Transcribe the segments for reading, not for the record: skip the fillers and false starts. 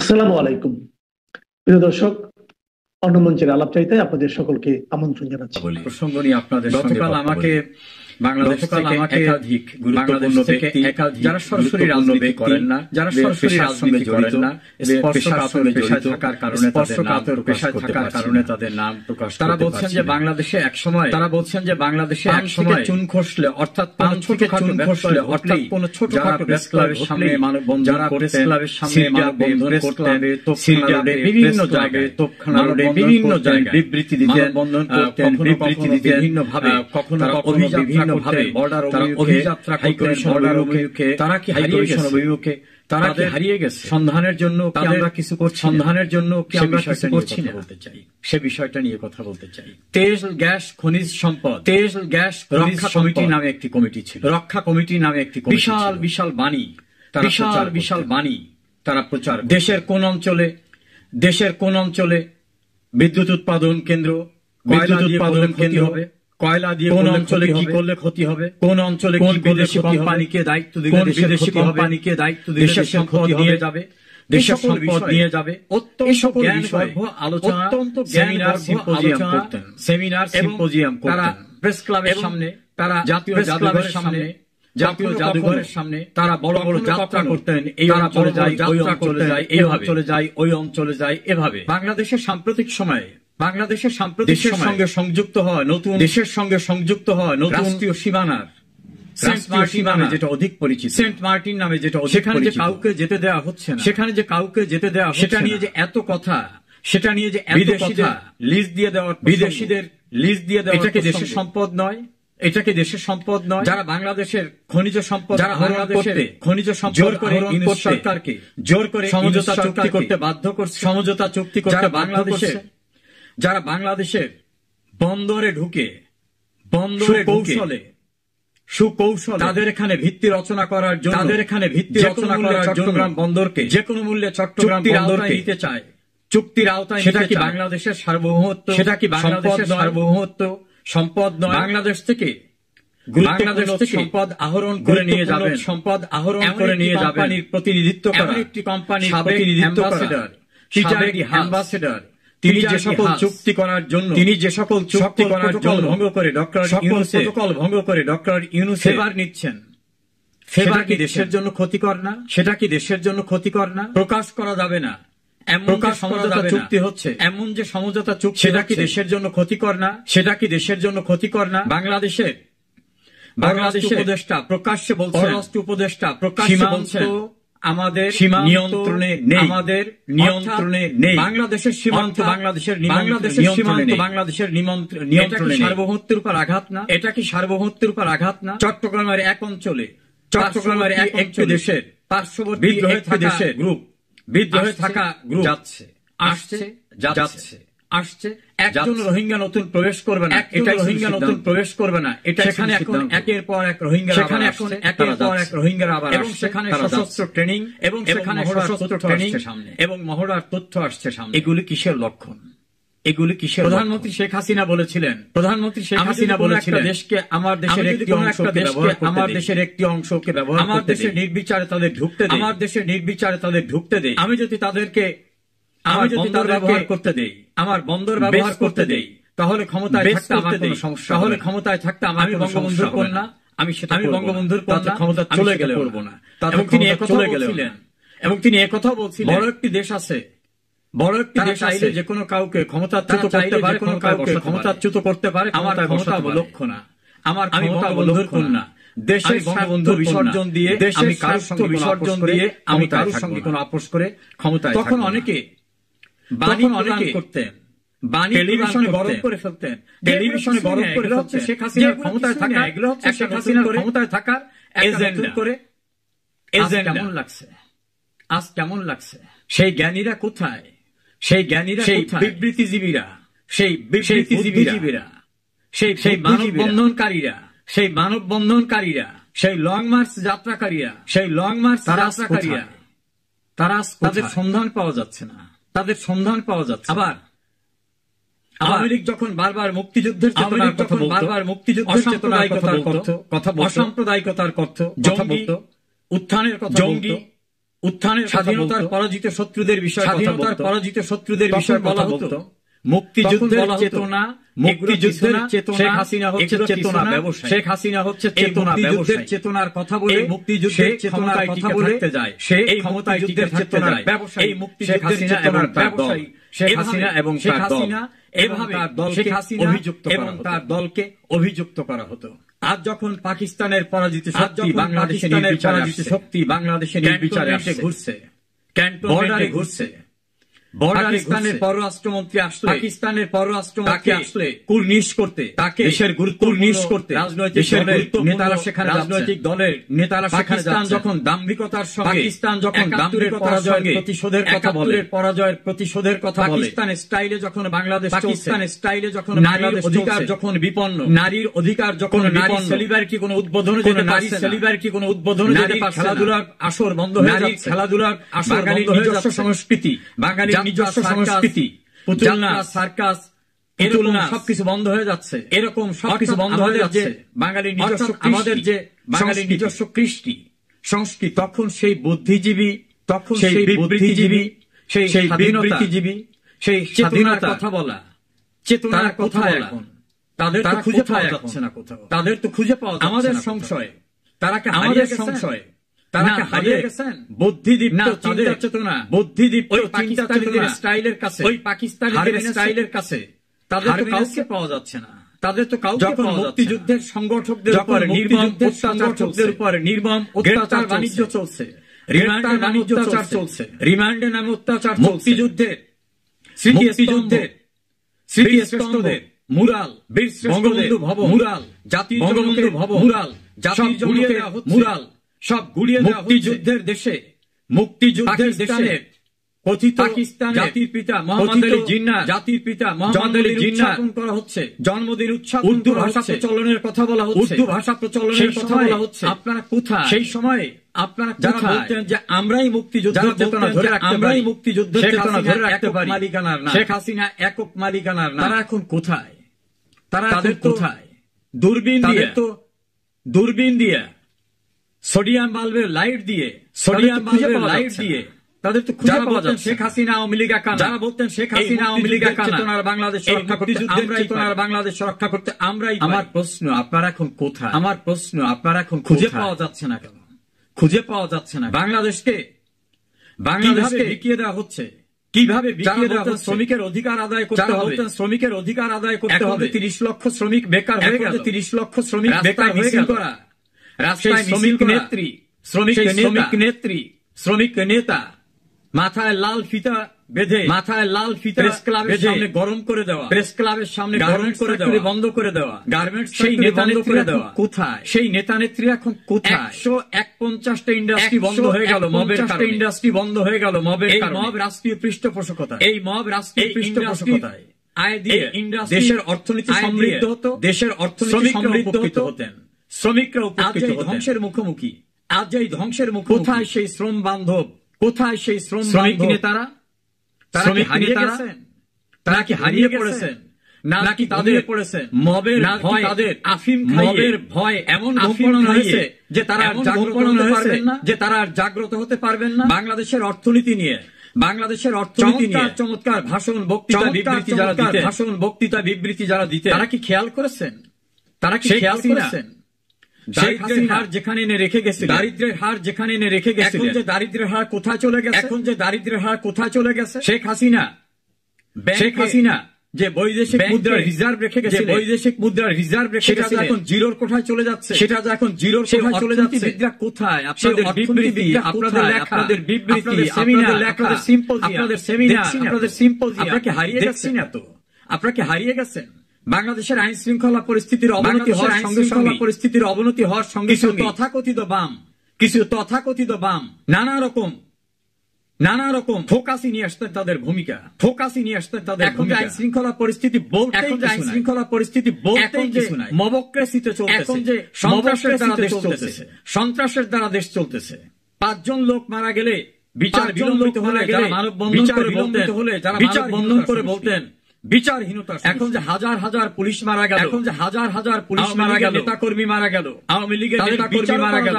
আসসালামু আলাইকুম প্রিয় দর্শক, অন্য মঞ্চের আলাপ চাইতে আপনাদের সকলকে আমন্ত্রণ জানাচ্ছি। প্রসঙ্গ নিয়ে আপনাদের সঙ্গে গতকাল আমাকে বাংলাদেশ থেকে একাধিক গুরুত্বপূর্ণ ব্যক্তি যারা সরাসরি রাজনীতি করেন না, যারা সরাসরি রাজনীতি করেন না, পেশায় থাকার কারণে তাদের নাম প্রকাশ তারা বলছেন যে বাংলাদেশে এক সময় চুন খসলে অর্থাৎ কোনো ছোটখাটো প্রেস ক্লাবের সামনে মানববন্ধন বিভিন্ন জায়গায় বিভিন্ন জায়গায় বিবৃতি দিতেন, বিভিন্ন ভাবে কখনো বিভিন্নভাবে অভিযাত্রা অভিমুখে তারা কি হারিয়ে গেছে সন্ধানের জন্য আমরা কিছু করছি, সন্ধানের জন্য কি আমরা কিছু করছি না বলতে চাই, সে বিষয়টা নিয়ে কথা বলতে চাই। তেল গ্যাস খনিজ সম্পদ রক্ষা কমিটি নামে একটি কমিটি ছিল, রক্ষা কমিটি নামে একটি বিশাল বাণী তারা প্রচার। দেশের কোন অঞ্চলে বিদ্যুৎ উৎপাদন কেন্দ্র, হবে, কয়লা দিয়ে কোন অঞ্চলে কি করলে ক্ষতি হবে, কোন অঞ্চলে কোন বিদেশি কোম্পানিকে দায়িত্ব দিলে বিদেশি কোম্পানিকে দায়িত্ব দিলে দেশের সম্পদ নিয়ে যাবে, দেশের সম্পদ নিয়ে যাবে। অত্যন্ত সেমিনার সিম্পোজিয়াম তারা প্রেস ক্লাবের সামনে, তারা জাতীয় জাদুঘরের সামনে তারা বড় বড় যাত্রা করতেন। এই অঞ্চলে যায়, ওই অঞ্চলে যায়, এই অঞ্চলে যায়, ওই অঞ্চলে যায়, এভাবে বাংলাদেশের সাম্প্রতিক সময়ে দেশের সঙ্গে সংযুক্ত হয় নতুন রাষ্ট্রীয় সীমানার সেন্ট মার্টিন নামে যেটা অধিক পরিচিত, সেখানে যে কাউকে যেতে দেওয়া হচ্ছে না, সেটা নিয়ে যে এত কথা, বিদেশিদের লিজ দিয়ে দেওয়া, এটাকে দেশের সম্পদ নয়, যারা বাংলাদেশের খনিজ সম্পদ, যারা খনিজ সম্পদ করে সরকারকে জোর করে সমঝোতা চুক্তি করতে বাধ্য করছে, যারা বাংলাদেশের বন্দরে ঢুকে সুকৌশলে তাদের এখানে ভিত্তি রচনা করার জন্য, চট্টগ্রাম বন্দরকে যে কোনো মূল্যে চট্টগ্রাম বন্দরকে নিতে চায়, চুক্তির আওতায়। সেটা কি বাংলাদেশের সার্বভৌমত্ব? সম্পদ নয়। বাংলাদেশ থেকে সম্পদ আহরণ করে নিয়ে যাবেন, কোম্পানির প্রতিনিধিত্ব করা, একটি কোম্পানির অ্যাম্বাসেডর, তিনি যে সকল চুক্তি করার জন্য ভঙ্গ করে ডক্টর ইউনূস ফেভার নিচ্ছেন, ফেভার কি দেশের জন্য ক্ষতিকর না? সেটা কি দেশের জন্য ক্ষতিকর না? প্রকাশ করা যাবে না এমন সমঝোতা চুক্তি হচ্ছে, এমন যে সমঝোতা চুক্তি, সেটা কি দেশের জন্য ক্ষতিকর না? বাংলাদেশের উপদেষ্টা প্রকাশ্যে বলছেন, আমাদের নিয়ন্ত্রণে নেই, বাংলাদেশের সীমান্ত বাংলাদেশের নিয়ন্ত্রণে। সার্বভৌমত্বের উপর আঘাত না? এটা কি সার্বভৌমত্বের উপর আঘাত না? চট্টগ্রামের এক অঞ্চলে, একটি দেশের পার্শ্ববর্তী দেশের বিদ্রোহে থাকা গ্রুপ আসছে একজন রোহিঙ্গা নতুন প্রবেশ করবে না, এটা সেখানে এখন একের পর এক রোহিঙ্গারা আবার এবং সেখানে সশস্ত্র ট্রেনিং এবং মহড়ার তথ্য আসছে সামনে। এগুলি কিসের লক্ষণ? প্রধানমন্ত্রী শেখ হাসিনা বলেছিলেন, দেশকে আমার দেশের একটি অংশকে ব্যবহার, আমার দেশের নির্বিচারে তাদের ঢুকতে দেই, আমি যদি তাদেরকে আমার বন্দর ব্যবহার করতে দেই, তাহলে ক্ষমতায় থাকতে আমার কোনো সমস্যা, আমি বঙ্গবন্ধুর কন্যা, আমি বঙ্গবন্ধুর কন্যা, ক্ষমতা চলে গেলে করবো না। এবং তিনি একথা বলছিলেন, বড় একটি দেশ আছে, চাইলে যে কোনো কাউকে ক্ষমতাচ্যুত করতে পারে, আমার ক্ষমতা লক্ষ্য না, আমি বঙ্গবন্ধুর কন্যা, দেশের বঙ্গবন্ধু বিসর্জন দিয়ে, আমি কারোর সঙ্গে কোনো আপোষ করে ক্ষমতায়। তখন অনেকে করতেন, টেলিভিশনে গরম করে ফেলতেন, শেখ হাসিনা ক্ষমতায় থাকা, এগুলো হচ্ছে শেখ হাসিনার ক্ষমতায় থাকার এজেন্ডা করে। আজ কেমন লাগছে? সেই জ্ঞানীরা কোথায়? সেই বিবৃতিজীবীরা, সেই মানববন্ধনকারীরা, সেই লং মার্চ যাত্রাকারীরা, তারা তাদের সন্ধান পাওয়া যাচ্ছে না, আবার আওয়ামী লীগ যখন বারবার মুক্তিযুদ্ধের অসাম্প্রদায়িকতার কথা, জঙ্গি উত্থানের স্বাধীনতার পরাজিত শত্রুদের বিষয়ে স্বাধীনতার পরাজিত শত্রুদের বিষয়ে বলা হতো মুক্তিযুদ্ধের চেতনা, মুক্তিযুদ্ধের চেতনা, শেখ হাসিনা হচ্ছে চেতনা ব্যবসায়ী, শেখ হাসিনা হচ্ছে চেতনা ব্যবসায়ী, চেতনার কথা বলে মুক্তিযুদ্ধের চেতনার কথা বলে যায়, সে এই ক্ষমতায় যুদ্ধের চেতনার ব্যবসায়ী, এই মুক্তিযুদ্ধের চেতনার ব্যবসায়ী শেখ হাসিনা এবং শেখ হাসিনা এভাবে শেখ হাসিনা অভিযুক্ত এবং তার দলকে অভিযুক্ত করা হতো। আজ যখন পাকিস্তানের পরাজিত শক্তি বাংলাদেশের পরাজিত শক্তি বাংলাদেশের নির্বিচারে ঘুরছে, বর্ডারে ঘুরছে, পাকিস্তানের পররাষ্ট্রমন্ত্রী আসলে পাকিস্তানের পররাষ্ট্রমন্ত্রী আসলে কুর্নিশ করতে, তাকে দেশের কুর্নিশ করতে রাজনৈতিক নেতারা সেখানে রাজনৈতিক দলের নেতারা পাকিস্তান যখন দাম্ভিকতার সঙ্গে পাকিস্তান যখন দাম্ভিকতার সঙ্গে প্রতিশোধের কথা বলে, পরাজয়ের প্রতিশোধের কথা বলে, পাকিস্তান স্টাইলে যখন বাংলাদেশ পাকিস্তান স্টাইলে যখন নারীর অধিকার যখন বিপন্ন, নারীর অধিকার যখন নারী সেলিবার কি কোনো উদ্বোধন যেতে নারী সেলিবার কি কোনো উদ্বোধন যেতে পারছে, খেলাধুলার আসর বন্ধ হয়ে যাচ্ছে, খেলাধুলার আসর বন্ধ হয়ে যাচ্ছে, সংস্কৃতি বাঙালি নিজস্ব সংস্কৃতি পুতুল নাচ সার্কাস এরকম সবকিছু বন্ধ হয়ে যাচ্ছে, এরকম সবকিছু বন্ধ হয়ে যাচ্ছে। বাঙালি নিজস্ব আমাদের যে বাঙালি নিজস্ব কৃষ্টি সংস্কৃতি, তখন সেই বুদ্ধিজীবী, তখন সেই বিবৃতিজীবী, সেই বিবৃতিজীবী, সেই চেতনার কথা বলা, চেতনার কথা এখন তাদের তো খুঁজে পাওয়া যাচ্ছে না কোথাও, তাদের তো খুঁজে পাওয়া যাচ্ছে না। আমাদের সংশয় তারা কি আমাদের সংশয় তারা হারিয়ে গেছেন বুদ্ধিদীপ্ত চিন্তা চেতনা, বুদ্ধিদীপ্ত পাকিস্তানিদের স্টাইলের কাছে, ওই পাকিস্তানিদের স্টাইলের কাছে তাদের তো কাউকে পাওয়া যাচ্ছে না, তাদের তো কাউকে পাওয়া যাচ্ছে না। মুক্তিযুদ্ধের সংগঠকদের উপর নির্মম অত্যাচার বাণিজ্য চলছে, রিমান্ডের নামে অত্যাচার চলছে, রিমান্ডের নামে অত্যাচার চলছে, মুক্তিযুদ্ধের স্মৃতিস্তম্ভের মুরাল, বঙ্গবন্ধু ভবন মুরাল, জাতির বঙ্গবন্ধু ভবন মুরাল, জাতির জনকের মুরাল সব গুড়িয়ে দেওয়া হচ্ছে। মুক্তিযুদ্ধের দেশে, মুক্তিযুদ্ধের দেশে কথিত পাকিস্তান জাতির পিতা মোহাম্মদ আলী জিন্নাহ, জাতির পিতা মোহাম্মদ আলী জিন্নাহ করা হচ্ছে, জন্মদিন উৎসব, উর্দু ভাষা প্রচলনের কথা বলা হচ্ছে, উর্দু ভাষা প্রচলনের কথা বলা হচ্ছে। আপনারা কোথায় সেই সময়ে? আপনারা যারা বলতেন যে আমরাই মুক্তিযুদ্ধের চেতনা ধরে রাখতে, আমরাই মুক্তিযুদ্ধের চেতনা ধরে রাখতে পারি, মালিকানার না, শেখ হাসিনা একক মালিকানার না, তারা এখন কোথায়? তারা তাদের কোথায়? দূরবীন দিয়ে, তো দূরবীন দিয়ে, সোডিয়াম বাল্বের লাইট দিয়ে, সোডিয়াম বাল্বের লাইট দিয়ে তাদের তো খুঁজে পাওয়া যাচ্ছে। শেখ হাসিনা আওয়ামী লীগ একা না, যারা বলতেন শেখ হাসিনা আওয়ামী লীগ একা না, চেতনার বাংলাদেশ রক্ষা করতে আমরাই, চেতনার বাংলাদেশ রক্ষা করতে আমরাই। আমার প্রশ্ন আপনারা এখন কোথায়? আমার প্রশ্ন আপনারা এখন খুঁজে পাওয়া যাচ্ছে না কেন? খুঁজে পাওয়া যাচ্ছে না। বাংলাদেশকে বিকিয়ে দেওয়া হচ্ছে, কিভাবে বিকিয়ে দেওয়া হচ্ছে? শ্রমিকের অধিকার আদায় করতে হবে, শ্রমিকের অধিকার আদায় করতে হবে। 30 লক্ষ শ্রমিক বেকার হয়ে গেল, 30 লক্ষ শ্রমিক বেকার হয়ে গেল। রাস্তায় শ্রমিক নেত্রী, শ্রমিক নেত্রী, শ্রমিক নেতা মাথায় লাল ফিতা বেঁধে, মাথায় লাল ফিতা প্রেস ক্লাবের সামনে গরম করে দেওয়া, প্রেস ক্লাবের সামনে গরম করে দেওয়া, বন্ধ করে দেওয়া, গার্মেন্টস সেই নেতা নেত্রী দেওয়া কোথায়? সেই নেতা নেত্রী এখন কোথায়? 150টা ইন্ডাস্ট্রি বন্ধ হয়ে গেল মবের কারণে, ইন্ডাস্ট্রি বন্ধ হয়ে গেল মবের কারণে। মব রাষ্ট্রীয় পৃষ্ঠপোষকতায়, এই মব রাষ্ট্রীয় পৃষ্ঠপোষকতায় আয় দিয়ে দেশের অর্থনীতি সমৃদ্ধ হতো, দেশের অর্থনীতি সমৃদ্ধ হতেন, শ্রমিকরা উপকৃত হতেন। ধ্বংসের মুখোমুখি, আজ এই ধ্বংসের মুখ। কোথায় সেই শ্রম বান্ধব? কোথায় সেই শ্রমিক নেতারা? তারা কি হারিয়ে গেছেন? তারা কি হারিয়ে পড়েছেন? নাকি তাদের পড়েছেন মবের ভয়, তাদের আফিম মবের ভয় এমন গোপন হয়েছে যে তারা জাগ্রত হতে পারবেন না, যে তারা জাগ্রত হতে পারবেন না। বাংলাদেশের অর্থনীতি নিয়ে, বাংলাদেশের অর্থনীতি নিয়ে চমৎকার ভাষণ, বক্তৃতা, বিবৃতি যারা দিতেন, ভাষণ, বক্তৃতা, বিবৃতি যারা দিতেন, তারা কি খেয়াল করেছেন? তারা কি খেয়াল করেছেন? দারিদ্র্যের হার যেখানে এনে রেখে গেছে, দারিদ্র্যের হার যেখানে এনে রেখে গেছে, এখন যে দারিদ্র্যের হার কোথায় চলে গেছে? এখন যে দারিদ্র্যের হার কোথায় চলে গেছে? শেখ হাসিনা যে বৈদেশিক মুদ্রার রিজার্ভ রেখে গেছে, বৈদেশিক মুদ্রার রিজার্ভ রেখে গেছে, এখন জিরোর কোঠায় চলে যাচ্ছে, সেটা এখন জিরোর কোঠায় চলে যাচ্ছে। বিদ্যা কোথায়? আপনাদের বিবৃতি, আপনাদের লেখা, আপনাদের বিবৃতি, আপনাদের লেখা, আপনাদের সিম্পোজিয়াম, আপনাদের সেমিনার, আপনাদের সিম্পোজিয়াম, আপনাকে হারিয়ে গেছেন না তো? আপনাকে হারিয়ে গেছেন। বাংলাদেশের আইন শৃঙ্খলা পরিস্থিতির অবনতি হওয়ার সঙ্গে সঙ্গে, পরিস্থিতির অবনতি হওয়ার সঙ্গে কিছু তথাকথিত বাম নানা রকম ফোকাসই নিয়ে আসতেন তাদের ভূমিকা, ফোকাসই নিয়ে আসতেন তাদের। এখন যে আইন শৃঙ্খলা পরিস্থিতি বলতে, এখন যে আইন শৃঙ্খলা পরিস্থিতি বলতে কিছু নাই, মবক্রেসিতে চলছে, এখন যে সন্ত্রাসের দ্বারা দেশ চলতেছে, সন্ত্রাসের দ্বারা দেশ চলতেছে। 5 জন লোক মারা গেলে বিচার বিলম্বিত হলে, যারা মানববন্ধন করে বিলম্বিত হলে, যারা মানববন্ধন করে বলতেন বিচারহীনতা, এখন যে হাজার হাজার পুলিশ মারা গেল, এখন যে হাজার হাজার পুলিশ মারা গেল, নেতা কর্মী মারা গেল, আওয়ামী লীগের নেতা কর্মী মারা গেল,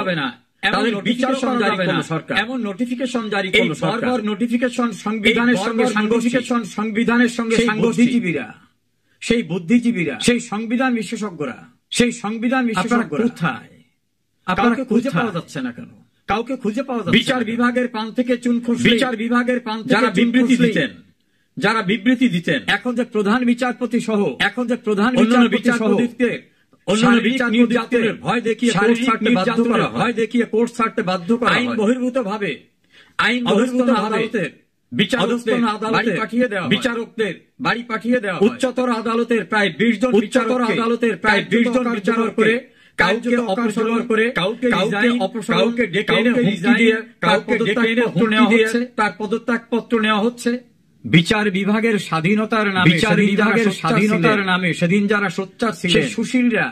তাদের নোটিফিকেশন জারি করলো সরকার, এমন নোটিফিকেশন জারি করলো সরকার, নোটিফিকেশন সংবিধানের সঙ্গে সংবিধানের সঙ্গে বুদ্ধিজীবীরা, সেই বুদ্ধিজীবীরা, সেই সংবিধান বিশেষজ্ঞরা, সেই সংবিধান বিশেষজ্ঞরা কোথায়? আপনারা খুঁজে পাওয়া যাচ্ছে না কেন? কাউকে খুঁজে পাওয়া যাচ্ছে। বিচার বিভাগের পান থেকে চুন খসলে, বিচার বিভাগের পান থেকে যারা বিবৃতি দিতেন, যারা বিবৃতি দিতেন, এখন যে প্রধান বিচারপতি সহ, এখন যে প্রধান বিচারপতিকে অন্যান্য বিচারপতিদের ভয় দেখিয়ে কোর্ট ছাড়তে বাধ্য করা, ভয় দেখিয়ে কোর্ট ছাড়তে বাধ্য করা, আইন বহির্ভূত ভাবে, আইন বহির্ভূত আদালতের বিচারকদের বাড়ি পাঠিয়ে দেওয়া, বিচারকদের বাড়ি পাঠিয়ে দেওয়া, উচ্চতর আদালতের প্রায় 20 জন, উচ্চতর আদালতের প্রায় 20 জন বিচারক করে কাউকে অপসারণ করে, কাউকে ডেকে এনে হুমকি দিয়ে, কাউকে ডেকে এনে হুমকি দিয়ে তার পদত্যাগ পত্র নেওয়া হচ্ছে। বিচার বিভাগের স্বাধীনতার নামে, বিচার বিভাগের স্বাধীনতার নামে সেদিন যারা সোচ্চার ছিলেন, সুশীলরা,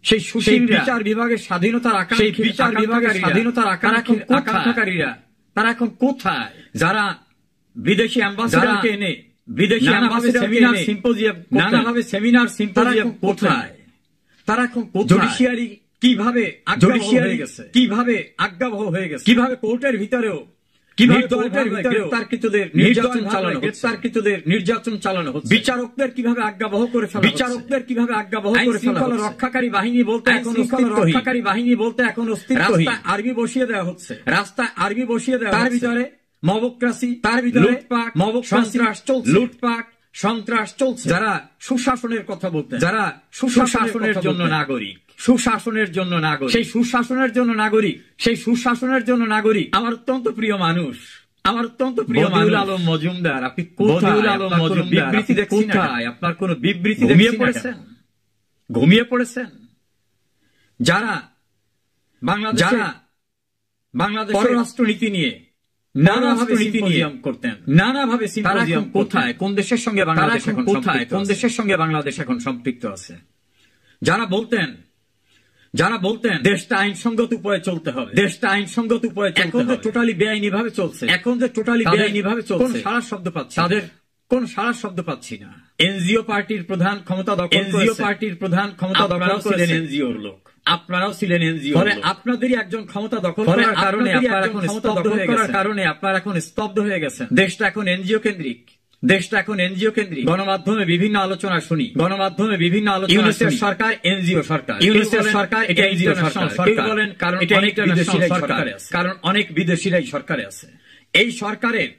সেই সুশীল বিচার বিভাগের স্বাধীনতার আকাঙ্ক্ষী, সেই বিচার বিভাগের স্বাধীনতার আকাঙ্ক্ষাকারীরা তারা এখন কোথায়? যারা বিদেশি অ্যাম্বাসেডরকে এনে, বিদেশি অ্যাম্বাসেডর সেমিনার সিম্পোজিয়াম, নানাভাবে সেমিনার সিম্পোজিয়াম কোথায়? তারা এখন জুডিশিয়ারি কিভাবে আজ্ঞাবহ হয়ে গেছে, কিভাবে আজ্ঞাবহ হয়ে গেছে, কিভাবে কোর্টের ভিতরেও, কিভাবে কোর্টের ভিতরেও তার্কিতদের নির্যাতন চালানো হচ্ছে, তার্কিতদের নির্যাতন চালানো হচ্ছে, বিচারকদের কিভাবে আজ্ঞাবহ করে ফেলা, বিচারকদের কিভাবে আজ্ঞাবহ করে ফেলা, রক্ষাকারী বাহিনী বলতে এখন রক্ষাকারী বাহিনী বলতে এখন অস্তিত্বহীন, রাস্তায় আর্মি বসিয়ে দেওয়া হচ্ছে, রাস্তায় আর্মি বসিয়ে দেওয়া, তার ভিতরে মবক্রাসি, তার ভিতরে লুটপাট, সন্ত্রাস চলছে, লুটপাট সন্ত্রাস চলছে। যারা সুশাসনের কথা বলতেন, যারা সুশাসনের জন্য নাগরিক, সুশাসনের জন্য নাগরিক, সেই সুশাসনের জন্য নাগরিক, সেই সুশাসনের জন্য নাগরিক আমার অত্যন্ত প্রিয় মানুষ, আমার অত্যন্ত প্রিয় বদিউল আলম মজুমদার। আপনি বদিউল আলম মজুমদার বিবৃতি দেখছেন, আপনার কোন বিবৃতি ঘুমিয়ে পড়েছেন, ঘুমিয়ে পড়েছেন। যারা বাংলাদেশ পররাষ্ট্রনীতি নিয়ে নানাভাবে সিম্পোজিয়াম করতেন, নানাভাবে সিম্পোজিয়াম, কোথায়? কোন দেশের সঙ্গে বাংলাদেশ এখন কোথায়? কোন দেশের সঙ্গে বাংলাদেশ এখন সম্পৃক্ত আছে? যারা বলতেন দেশটা আইনসঙ্গত উপায়ে চলতে হবে, দেশটা আইনসঙ্গত উপায়ে চলতে হবে, এখন যে টোটালি বেআইনি ভাবে চলছে, এখন যে টোটালি বেআইনি ভাবে চলছে, কোন সারা শব্দ পাচ্ছি, তাদের কোন সারা শব্দ পাচ্ছি না। এনজিও পার্টির প্রধান ক্ষমতা দখল, এনজিও পার্টির প্রধান ক্ষমতা দখল করেছেন, এনজিওর লোক আপনারাও ছিলেন, এনজিও, ফলে আপনাদেরই একজন ক্ষমতা দখল করার কারণে আপনারা এখন স্তব্ধ হয়ে গেছেন, কারণে আপনারা এখন স্তব্ধ হয়ে গেছেন। দেশটা এখন এনজিও কেন্দ্রিক, দেশটা এখন এনজিও কেন্দ্রিক। গণমাধ্যমে বিভিন্ন আলোচনা শুনি, গণমাধ্যমে বিভিন্ন আলোচনা, ইউনিসেফ সরকার, এনজিও সরকার, ইউনিসেফ সরকার, এটা এনজিও সরকার বলেন, কারণ এটা অনেক বিদেশিরাই সরকারে আছে, কারণ অনেক বিদেশিরাই সরকারে আছে। এই সরকারের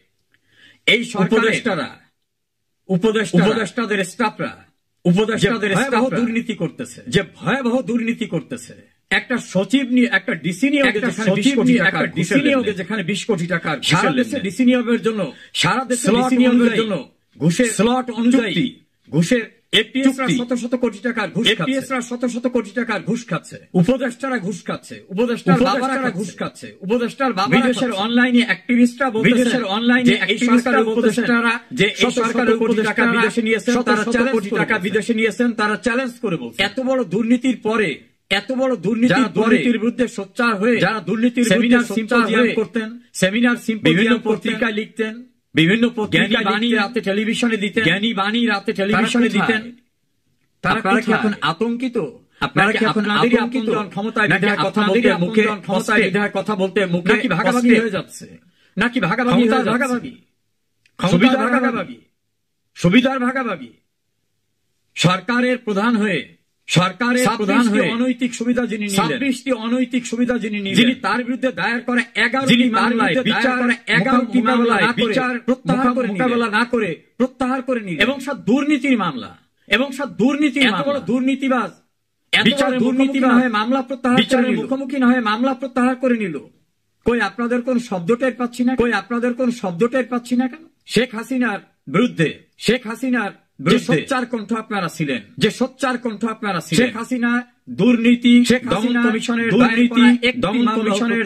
উপদেষ্টাদের স্টাফরা, উপদেষ্টাদের স্টাফ দুর্নীতি করতেছে, যে ভয়াবহ দুর্নীতি করতেছে। একটা সচিব নিয়ে, একটা ডিসি নিয়ে, যেখানে 20 কোটি টাকা, সারা দেশে ডিসি নিয়োগের জন্য, সারা দেশে ডিসি নিয়োগের জন্য ঘুষের স্লট অনুযায়ী, ঘুষের এপিএসরা শত কোটি টাকার ঘুষ, এপিএসরা শত কোটি টাকার ঘুষ খাচ্ছে, উপদেষ্টারা ঘুষ খাচ্ছে, উপদেষ্টার বাবারা ঘুষ খাচ্ছে, উপদেষ্টার বাবা, বিদেশের অনলাইনে অ্যাক্টিভিস্টরা বলতেছেন, বিদেশের অনলাইনে এই সরকারের উপদেষ্টারা যে এই সরকারের কোটি টাকা বিদেশে নিয়েছেন, তারা 100 কোটি টাকা বিদেশে নিয়েছেন, তারা চ্যালেঞ্জ করে বলছে, এত বড় দুর্নীতির পরে, এত বড় দুর্নীতির বিরুদ্ধে সোচ্চার হয়ে, যারা দুর্নীতির সেমিনার সিম্পোজিয়াম করতেন, সেমিনার সিম্পোজিয়াম পত্রিকায় লিখতেন, বিভিন্ন পত্রিকায় বাণী রাতে টেলিভিশনে দিতেন, জ্ঞানী বাণী রাতে টেলিভিশনে দিতেন, তারা কি এখন আতঙ্কিত? আপনারা কি এখন আতঙ্কিত? ক্ষমতায় বিধায় কথা বলতে মুখে, ক্ষমতায় বিধায় কথা বলতে মুখে, নাকি ভাগাভাগি হয়ে যাচ্ছে, নাকি ভাগাভাগি, সুবিধার ভাগাভাগি, সুবিধার ভাগাভাগি, সরকারের প্রধান হয়ে, সরকারের প্রধান হয়ে অনৈতিক সুবিধা যিনি নিলেন, 26টি অনৈতিক সুবিধা যিনি নিলেন, যিনি তার বিরুদ্ধে দায়ের করা 11টি মামলায় বিচার, 11টি মামলায় বিচার মোকাবেলা না করে প্রত্যাহার করে নিলেন, এবং সব দুর্নীতির মামলা, এবং সব দুর্নীতি, এত বড় দুর্নীতিবাজ, বিচারের দুর্নীতিবাজ হয়ে মামলা প্রত্যাহার, বিচারের মুখোমুখি না হয়ে মামলা প্রত্যাহার করে নিল। কই আপনাদের কোন শব্দ টের পাচ্ছি না, কই আপনাদের কোন শব্দ টের পাচ্ছি না কেন? শেখ হাসিনার বিরুদ্ধে, শেখ হাসিনার সোচ্চার কণ্ঠ আপনারা ছিলেন, যে সোচ্চার কণ্ঠ আপনারা ছিলেন, শেখ হাসিনা দুর্নীতি, দমন কমিশনের দুর্নীতি, দমন কমিশনের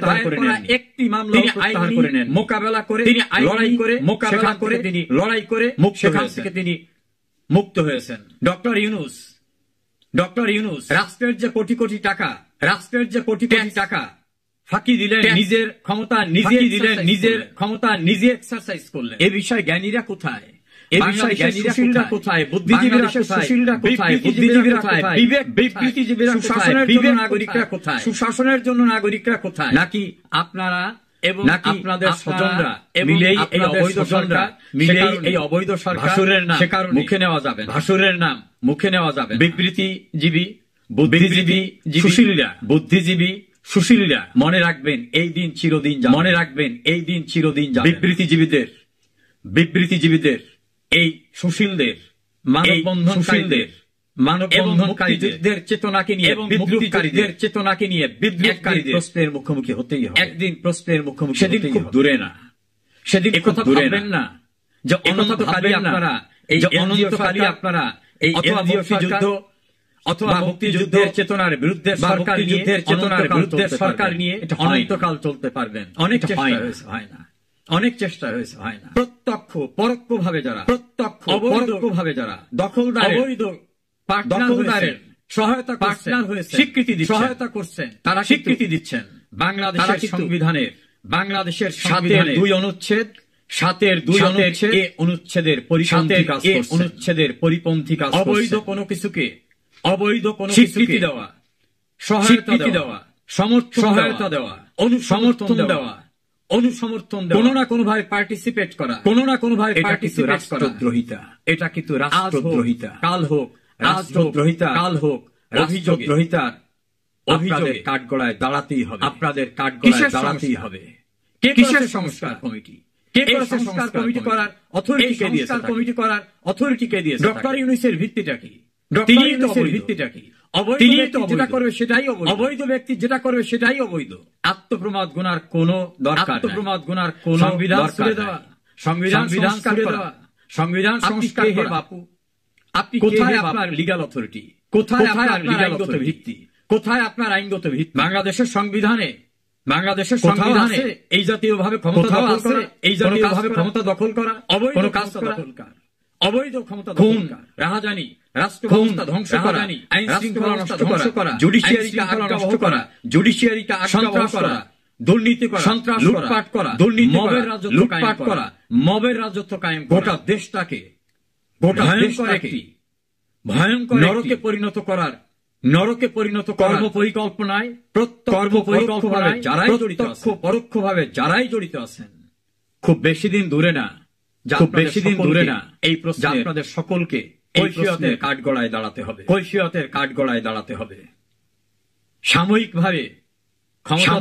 একটি মামলা প্রত্যাহার করে নেন, মোকাবেলা করে, তিনি লড়াই করে, মোকাবেলা করে, তিনি লড়াই করে সেখান থেকে তিনি মুক্ত হয়েছেন। ডক্টর ইউনূস রাষ্ট্রের যে কোটি কোটি টাকা, রাষ্ট্রের যে কোটি কোটি টাকা ফাঁকি দিলেন, নিজের ক্ষমতা নিজে দিলেন, নিজের ক্ষমতা নিজে এক্সারসাইজ করলেন। এ বিষয়ে জ্ঞানীরা কোথায়? এ বিষয়ে জ্ঞানীরা কোথায়, বুদ্ধিজীবীরা কোথায়, বিবৃতিজীবীরা কোথায়, বিবেক নাগরিকরা কোথায়, সুশাসনের জন্য নাগরিকরা কোথায়? নাকি আপনারা এবং আপনাদের স্বজনরা মিলেই এই অবৈধ সরকার, মিলেই এই অবৈধ সরকার ভাসুরের নাম মুখে নেওয়া যাবে, ভাসুরের নাম মুখে নেওয়া যাবে। বিবৃতিজীবী, বুদ্ধিজীবী, সুশীলরা, বুদ্ধিজীবী, সুশীলরা মনে রাখবেন এই দিন চিরদিন, মনে রাখবেন এই দিন চিরদিন। বিবৃতিজীবীদের, এই সুশীলদের, মানববন্ধনকারীদের, মানববন্ধনকারীদের চেতনাকে নিয়ে, বিদ্রোহকারীদের চেতনাকে নিয়ে বিদ্রোহকারীদের প্রশ্নের মুখোমুখি হতেই হবে, একদিন প্রশ্নের মুখোমুখি। সেদিন খুব দূরে না, সেদিন একথা ভাববেন না যে অনন্তকালী আপনারা, এই যে অনন্তকালী আপনারা এই মুক্তিযুদ্ধ অথবা মুক্তিযুদ্ধের চেতনার বিরুদ্ধে সরকার, যুদ্ধের চেতনার বিরুদ্ধে সরকার নিয়ে এটা অনন্তকাল চলতে পারবেন। অনেক চেষ্টা হয়েছে, হয় না, অনেক চেষ্টা হয়েছে, হয় না। প্রত্যক্ষ পরোক্ষভাবে যারা, পরোক্ষভাবে যারা দখলদার, অবৈধ দখলদারের সহায়তা পার্টনার হয়েছে, স্বীকৃতি দিচ্ছেন, সহায়তা করছেন, তারা স্বীকৃতি দিচ্ছের বাংলাদেশের সংবিধানের, বাংলাদেশের সংবিধানের 2 অনুচ্ছেদ, 7 অনুচ্ছেদের পরিপন্থী কাজ, অবৈধ কোনো কিছুকে, অবৈধ কোনো স্বীকৃতি দেওয়া, সহায়তা দেওয়া, সহায়তা দেওয়া, অনুসমর্থন দেওয়া, অনুসমর্থন দেওয়া, কোনো না কোনো ভাবে পার্টিসিপেট করা, কোনো না কোনো ভাবে রাষ্ট্রদ্রোহিতা। এটা কিন্তু রাষ্ট্রদ্রোহিতা। কাল হোক রাষ্ট্রদ্রোহিতা, কাল হোক অভিযোগদ্রোহিতার অভিযোগে কাঠগড়ায় দাঁড়াতেই হবে, আপনাদের কাঠগড়ায় দাঁড়াতেই হবে। কিসের সংস্কার কমিটি? কে করেছে সংস্কার কমিটি করার অথরিটিকে দিয়েছে? কমিটি করার অথরিটিকে দিয়েছে ডক্টর ইউনূসের। ভিত্তিটা কি? ভিত্তিটা কি? অবৈধ যেটা করবে সেটাই অবৈধ, অবৈধ ব্যক্তি যেটা করবে সেটাই অবৈধ। আত্মপ্রমাদ গুনার কোন দরকার, আত্মপ্রমাদ গুনার কোন সংবিধান ছুড়ে দেওয়া, সংবিধান ছুড়ে দেওয়া, সংবিধান সংস্কার করা। বাপু, আপনি কোথায় আপনার লিগ্যাল অথরিটি? কোথায় আপনার লিগ্যালগত ভিত্তি? কোথায় আপনার আইনগত ভিত্তি? বাংলাদেশের সংবিধানে, বাংলাদেশের সংবিধানে এই জাতীয় ভাবে ক্ষমতা দখল করা, এই জাতীয় ভাবে ক্ষমতা দখল করা, অবৈধ কাজ দখলকার, অবৈধ ক্ষমতা দখল, রাহাজানি, রাষ্ট্র ক্ষমতা ধ্বংস করা, আইন শৃঙ্খলা নষ্ট করা, জুডিশিয়ারিকে নষ্ট করা, জুডিশিয়ারিকে সন্ত্রাস করা, দুর্নীতি করা, সন্ত্রাস, লুটপাট করা, দুর্নীতি, মবের রাজত্ব, লুটপাট করা, মবের রাজত্ব কায়েম, গোটা দেশটাকে, গোটা দেশটাকে ভয়ঙ্কর নরকে পরিণত করার, নরকে পরিণত কর্ম পরিকল্পনায়, কর্ম পরিকল্পনায় যারাই জড়িত, পরোক্ষভাবে যারাই জড়িত আছেন, খুব বেশি দিন দূরে না, খুব বেশি দিন দূরে না, এই প্রশ্ন আপনাদের সকলকে কৈফিয়তের কাঠগড়ায় দাঁড়াতে হবে, কৈফিয়তের কাঠগড়ায় দাঁড়াতে হবে। সাময়িকভাবে ক্ষমতা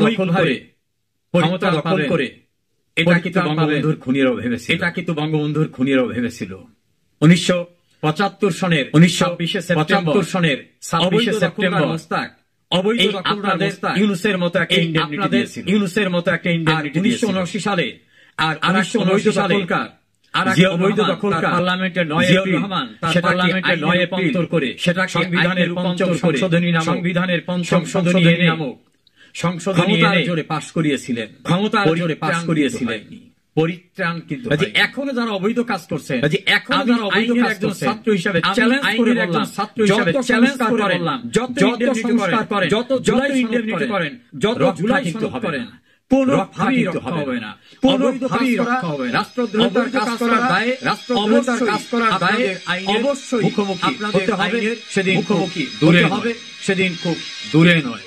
দখল করে এটা কিন্তু বঙ্গবন্ধুর খুনিরাও ভেবেছিল, এটা কিন্তু বঙ্গবন্ধুর খুনিরাও ভেবেছিল। 1975 সনের 1975 সনের 26 সেপ্টেম্বর মোস্তাক অবৈধ দখলদার ইউনূসের মতো একটা ইন্ডেমনিটি দিয়েছিল, ইউনূসের মতো একটা ইন্ডেমনিটি 1979 সালে। আর 1979 সালে যে অবৈধ দখলকার পার্লামেন্টের 9 এপ্রিল রহমান তার পার্লামেন্টের 9 রূপান্তর করে সেটা সংবিধানের পঞ্চম সংশোধনী নামক, সংবিধানের পঞ্চম সংশোধনী নামক সংশোধনী জোরে পাশ করিয়েছিলেন, ক্ষমতার জোরে পাশ করিয়েছিলেন। পরিত্রাণ কিন্তু এখনো যারা অবৈধ কাজ করছেন, এখনো যারা অবৈধ কাজ করছেন, ছাত্র হিসাবে চ্যালেঞ্জ করে বললাম, ছাত্র হিসাবে চ্যালেঞ্জ করে বললাম, যত সংস্কার করেন, যত জুলাই ইন্ডেমনিটি করেন, যত জুলাই সনদ করেন, কোনোভাবেই রক্ষা হবে না, কোনোভাবেই রক্ষা হবে না। রাষ্ট্রদ্রোহিতার কাজ করার দায়ে, রাষ্ট্রদ্রোহিতার কাজ করার দায়ে অবশ্যই মুখোমুখি হতে হবে, সেদিন মুখোমুখি দূরে হবে, সেদিন খুব দূরে নয়।